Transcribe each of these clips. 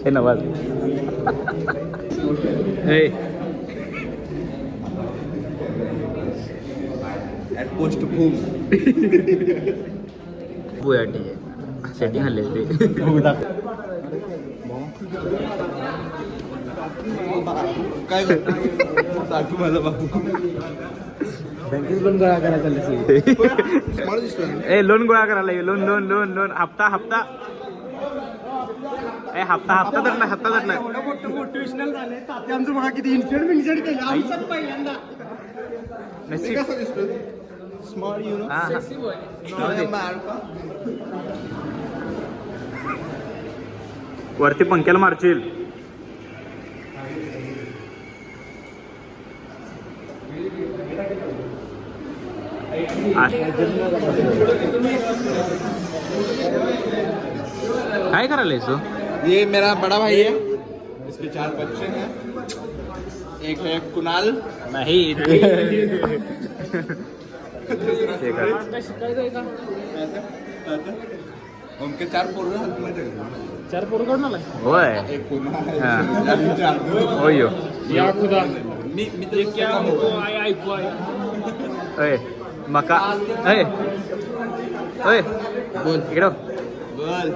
Nawaz post खूप setting हल्ले ते काय दाखवू मला बाबू बँकेत लोन गोळा करायला चालले लोन गोळा करायला लोन हप्ता तर नाही मोठं मोटिवेशनल झाले तात्या आमचं बघा किती इन्सिडेंट केलं आमच्यात पहिल्यांदा नशीब कसं दिसतोय स्मॉल यू नो वरती पंख्याला मारशील काय करायला तू ये मेरा बड़ा भाई है इसके 4 बच्चे हैं एक है कुणाल नाही उनके 4 पोरं हात मध्ये 4 पोरं काढून आला होय एक कुणाल होय या खुदा मी तर क्या ऐकू अय मका अय बोल इकडं बोल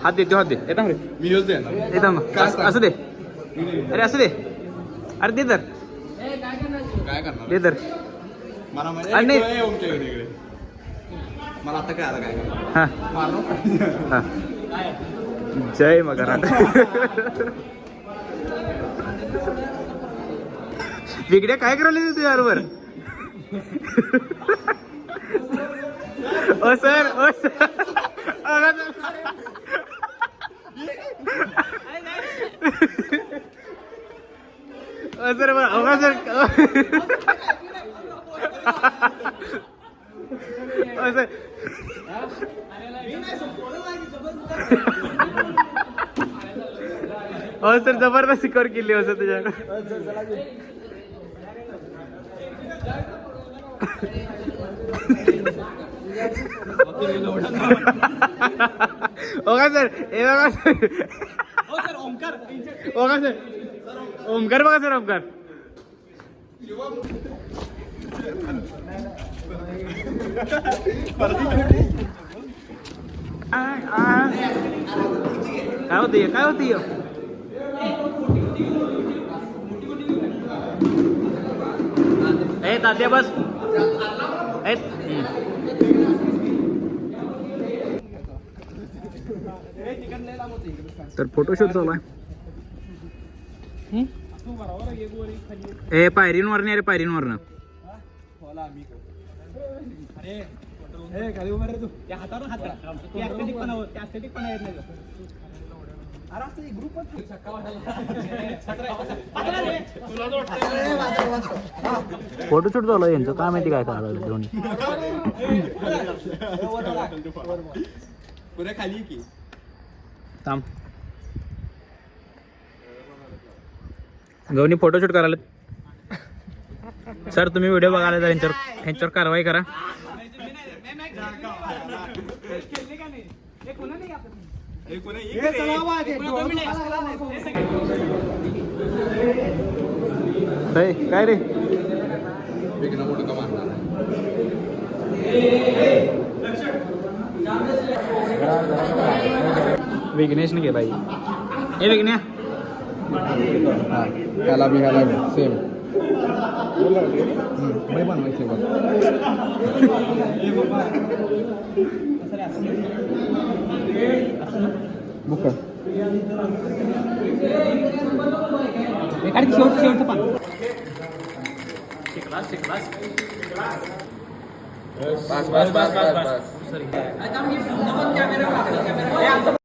हात दे येता रे मी येऊ दे ना येता मग असं दे अरे असं दे अरे दे तर काय करणार दे तर मला आणि- म्हणजे ओमच्या इकडे मला आता काय आलं काय करणार हा मारो हा जय मगराट बिगड्या काय करायला तुझ्या बरोबर ओ सर सर जबरदस्त सिक्युअर केली असं तुझ्याकडे ओका सर हे बघा सर ओमकार बघा सर ओमकार काय होती ए तात्या बस तर फोटोशूट चालू आहे पायरींवर नाही अरे पायरींवरनं खाली उभा रे तू त्या हातावर हात ॲस्थेटिक पण येत नाही अरे असं ग्रुप फोटोशूट चालू आहे यांचं काय माहिती काय करायला लागलं दोन्ही पुऱ्या खाली की थांब गवनी फोटोशूट करायला सर तुम्ही व्हिडिओ बघायला तर यांच्यावर कारवाई करा काय रे विघ्नेश ने केला हे विघ्न्या ह्याला बी सेम बनवायचे बघ बुक शेवटचं पान बस